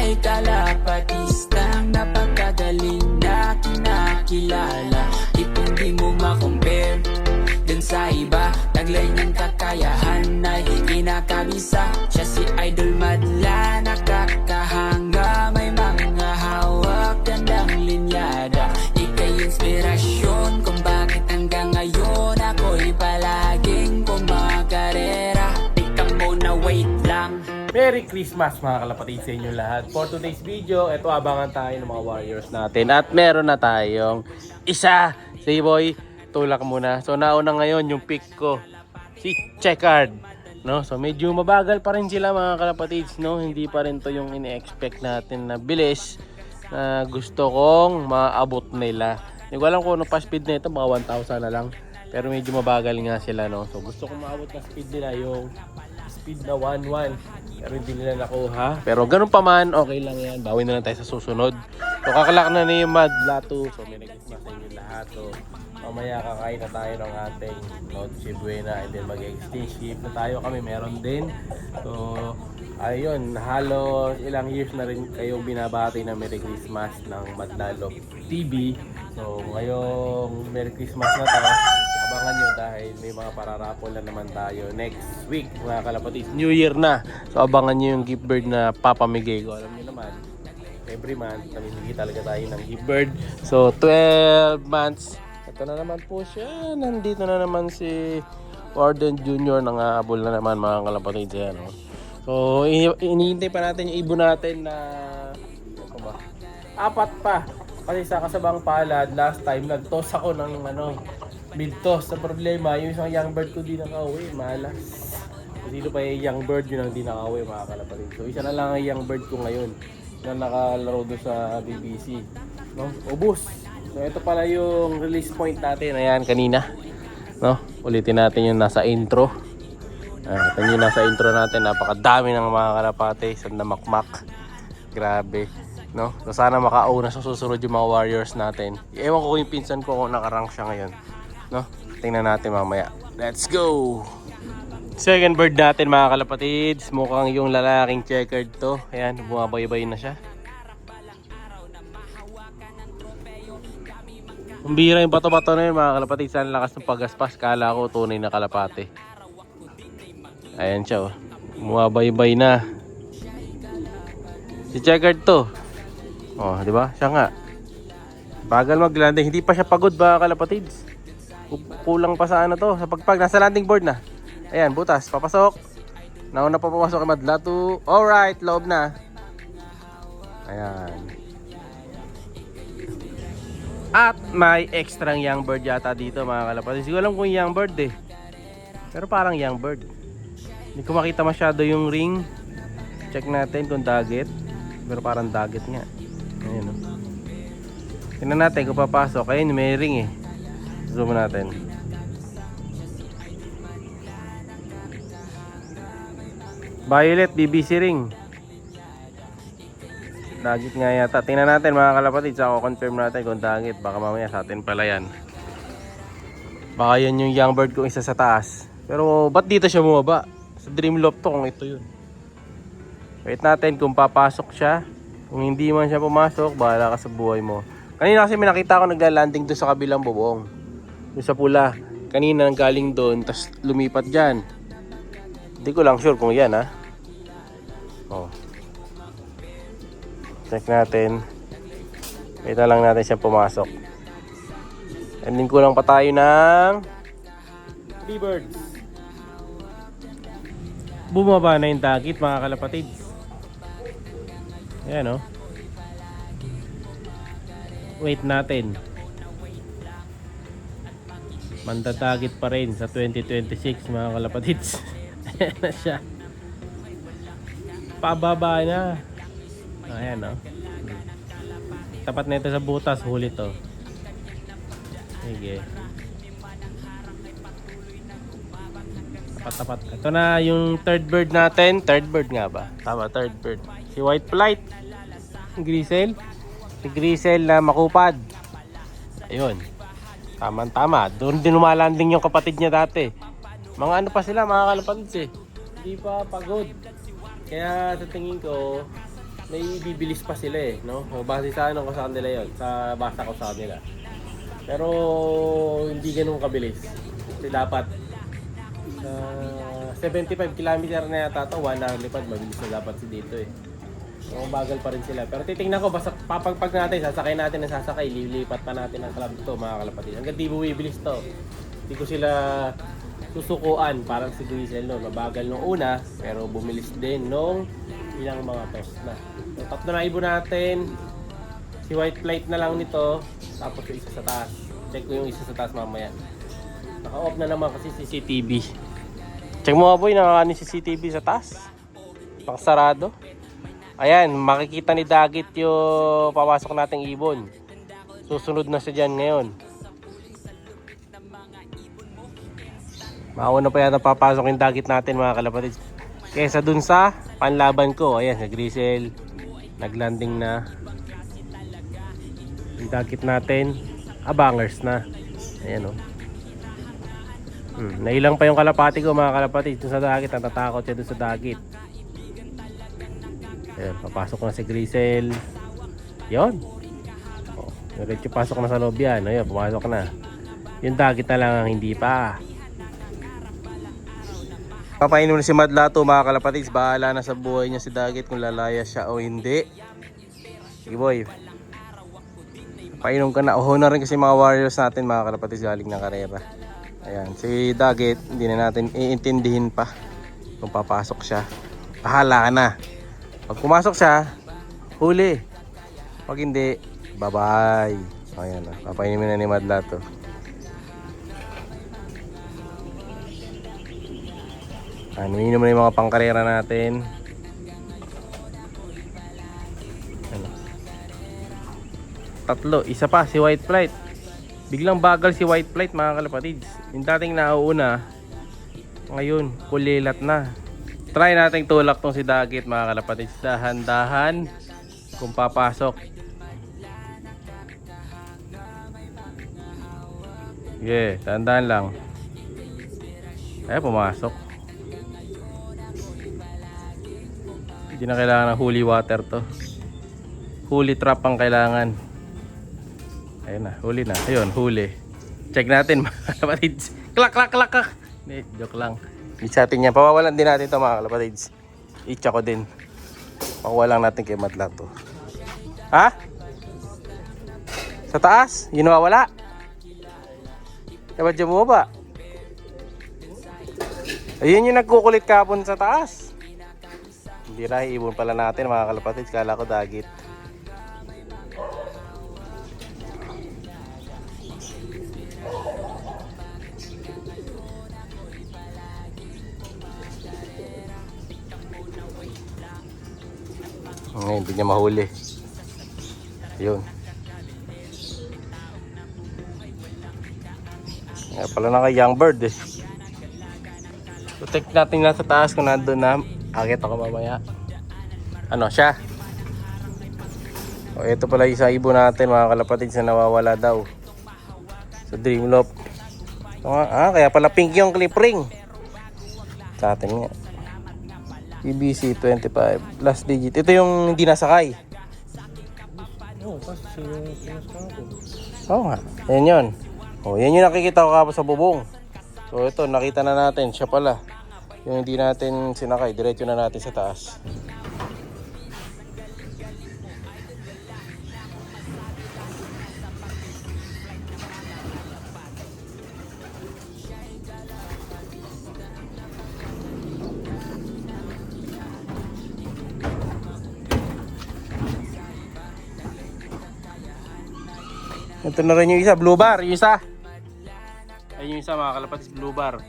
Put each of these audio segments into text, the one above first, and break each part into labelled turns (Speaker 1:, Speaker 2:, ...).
Speaker 1: may kalapatistang napakagaling na kinakilala. Di mo ma-compare dun sa iba, taglay niyang kakayahan ay kinakabisa. Siya si Idol Madla, nakakahanga, may mga hawak, gandang linyada. Ika'y inspirasyon kung bakit hanggang ngayon ako'y palaging kumakarera. Tingnan mo na wait lang.
Speaker 2: Merry Christmas mga kalapatid sa inyo lahat. For today's video, ito abangan tayo ng mga warriors natin. At meron na tayong isa. Say boy, tulak muna. So nauna ngayon yung pick ko, si Checkered, no? So medyo mabagal pa rin sila mga kalapatids, no? Hindi pa rin to yung ini-expect natin na bilis na gusto kong maabot nila. Hindi ko alam kung ano pa speed na ito, baka 1,000 na lang. Pero medyo mabagal nga sila, no? So gusto kong maabot na speed nila yung speed na 1-1. Pero hindi nila nakuha. Pero ganun pa man, okay lang yan. Bawi na lang tayo sa susunod. So kakalak na ni Madla 2. So may nag-isma sa inyo lahat. So mamaya kakain na tayo ng ating Noche Buena. And then mag-exchange gift na tayo kami. Meron din. So ayun, halos ilang years na rin kayo binabati ng Merry Christmas ng Madlalo TV. So ngayong Merry Christmas na to, abangan nyo dahil may mga pararapol na naman tayo next week mga kalapatid. New Year na. So abangan nyo yung gift bird na papamigay ko. Alam nyo naman, every month namimigay talaga tayo ng gift bird. So 12 months. Ito na naman po siya. Nandito na naman si Warden Junior. Nangahabol na naman mga kalapatid. Yan, no? So iniintay pa natin yung ibon natin na ano ba? 4 pa. Kasi sa kasabang palad, last time nag-toss ako ng mid-toss. Sa problema, yung isang young bird ko di nakauwi, malas. So dito pa yung young bird, yun ang di nakauwi mga kalapatid. So isa na lang ang young bird ko ngayon na nakalaro doon sa BBC, no? Ubus. So ito pala yung release point natin. Ayan, kanina, no? Ulitin natin yung nasa intro. Ito yung nasa intro natin. Napakadami ng mga kalapate. Sandamakmak. Grabe, no? So sana makauna sa susunod yung mga warriors natin. Ewan ko yung pinsan ko kung nakarank siya ngayon, no? Tingnan natin mamaya. Let's go! Second bird natin mga kalapatids. Mukhang yung lalaking checkered to. Ayan, bumabaybay na siya. Ang bira yung bato-bato na yun mga kalapatids. Ang lakas ng paggaspas. Kala ko tunay na kalapate. Ayan siya, oh. Bumabaybay na. Si checkered to. Oh, di ba? Siya nga. Bagal mag-landing. Hindi pa siya pagod ba kalapatids? Kulang pa sa ano to, sa pagpag. Nasa landing board na. Ayan, butas. Papasok. Nauna pa pumasok kay Madla 2. Alright, loob na. Ayan. At may extra young bird yata dito mga kalapatids. Hindi ko alam kung young bird eh. Pero parang young bird. Hindi ko makita masyado yung ring. Check natin kung dagat. Pero parang dagat nga. Ayan, oh. Tingnan natin kung papasok. Ayun, may ring eh. Zoom natin. Violet, BBC ring. Dagat nga yata. Tingnan natin mga kalapatid. Saka confirm natin kung dagat. Baka mamaya sa atin pala yan. Baka yan yung young bird kung isa sa taas. Pero ba't dito siya bumaba? Sa Dreamloft to kung ito yun. Wait natin kung papasok siya. Kung hindi man siya pumasok, bahala ka sa buhay mo. Kanina kasi may nakita ako nagla-landing doon sa kabilang bubong. Doon sa pula. Kanina galing doon, tapos lumipat dyan. Hindi ko lang sure kung yan, ha. Oh. Check natin. Wait na lang natin siya pumasok. Ending ko lang pa tayo ng 3 birds. Bumaba na yung dagit mga kalapatids. Ayan, oh. Wait natin. Mandadagit pa rin sa 2026 mga kalapatids. Ayan na siya. Pababa na. Ayan, oh. Tapat na ito sa butas. Huli to. Sige. Tapat. Ito na yung third bird natin. Third bird nga ba? Tama, third bird. Si White Flight. Grisel. Si Grisel na makupad. Ayun. Tama. Doon din lumalanding yung kapatid niya dati. Mga ano pa sila, mga kalapatids eh. Hindi pa pagod. Kaya sa tingin ko, may bibilis pa sila eh, no? Base sa ano ko sa kanila yon, sa basa ko sa kanila. Pero hindi ganun kabilis. Kasi dapat 75 kilometer na yata ito, 1 hour lipad, mabilis na dapat si dito eh. So, bagal pa rin sila. Pero titingnan ko, basta papagpag natin, sasakay natin ng sasakay, lilipat pa natin ang club to mga kalapatid. Hanggang di bumibilis to. Hindi ko sila susukuan, parang si Diesel no. Mabagal nung una, pero bumilis din nung ilang mga test na. So, tatlo na ibon natin. Si white plate na lang nito, tapos yung isa sa taas. Check ko yung isa sa taas mamaya. Naka-off na naman kasi CCTV. Check mo nga boy, nakakanin CCTV sa taas. Nakasarado. Ayan, makikita ni Dagit yung papasok nating ibon. Susunod na siya dyan ngayon. Mauna pa yata papasok yung Dagit natin mga kalapatid. Kesa dun sa panlaban ko. Ayan, sa Grisel. Naglanding na. Yung Dagit natin, abangers na. Ayan o. Nailang pa yung kalapati ko mga kalapatid. Dun sa Dagit, natatakot siya dun sa Dagit. Ayan, papasok na si Grisel. Yun. Diretso pasok na sa loob yan. Ayan, pumasok na. Yung Dagit na lang ang hindi pa. Papainom na si Madlato mga kalapatids. Bahala na sa buhay niya si Dagit kung lalaya siya o hindi. Sige boy. Painom ka na. Oho na rin kasi mga warriors natin mga kalapatids galing ng karera. Ayan, si Dagit hindi na natin iintindihin pa kung papasok siya. Bahala ka na. Pag pumasok siya, huli. Pag hindi, bye-bye. Ayan na, papainumin na ni Madla to. Inuminom na yung mga pangkarera natin. Ano? Tatlo, isa pa si White Flight. Biglang bagal si White Flight mga kalapatids. Yung dating nauuna, ngayon kulilat na. Try nating tulak tong si Dagit mga kalapatids. Dahan-dahan kung papasok. Yeah, dahan-dahan lang. Ay, pumasok. Hindi na kailangan ng holy water to. Holy trap ang kailangan. Ayun na, huli na. Ayun, huli. Check natin mga kalapatids. Klak, klak, klak, klak. Hindi, joke lang. Sa atin yan. Pawawalan din natin ito mga kalapatids. Itcha ko din. Pawawalan natin kay Madla to. Ha? Sa taas? Yun nawawala? Dapat dyan mo ba? Ayun yung nagkukulit kapon sa taas. Hindi na, ibon pala natin mga kalapatids. Kala ko Dagit. Ngayon, hindi niya mahuli. Ayun. Kaya pala na kay Young Bird eh. So, check natin na sa taas kung nandun na. Akit ako mamaya. Ano siya? O, ito pala isa ibon natin mga kalapatids na nawawala daw. Sa Dreamloft. Kaya pala pink yung clip ring. Sa atin nga. EBC 25 last digit. Ito yung hindi nasakay. Oo nga. Yan yun. Yan yung nakikita ko kapos sa bubong. So ito nakita na natin. Siya pala. Yung hindi natin sinakay. Diretso na natin sa taas. Ito na rin yung isa, blue bar, yung isa. Ayun yung isa mga kalapatids, blue bar.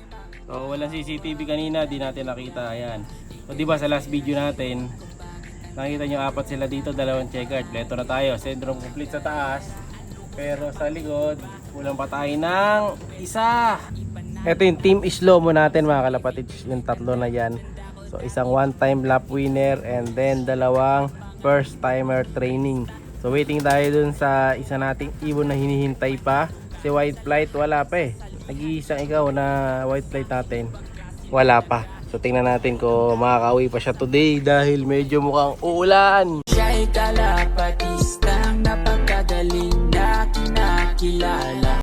Speaker 2: So walang CCTV kanina, di natin nakita. Ayan. So diba sa last video natin, nakita nyo apat sila dito, dalawang checkered. Leto na tayo, syndrome complete sa taas. Pero sa likod, kulang pa tayo ng isa. Ito yung team slow mo natin mga kalapatids, yung tatlo na yan. So isang one time lap winner and then dalawang first timer training. So waiting tayo dun sa isa nating ibon na hinihintay pa. Si White Flight wala pa eh. Nag-iisang ikaw na White Flight natin. Wala pa. So tingnan natin kung makakauwi pa siya today dahil medyo mukhang uulan.
Speaker 1: ay kalapatistang napakagaling na kinakilala.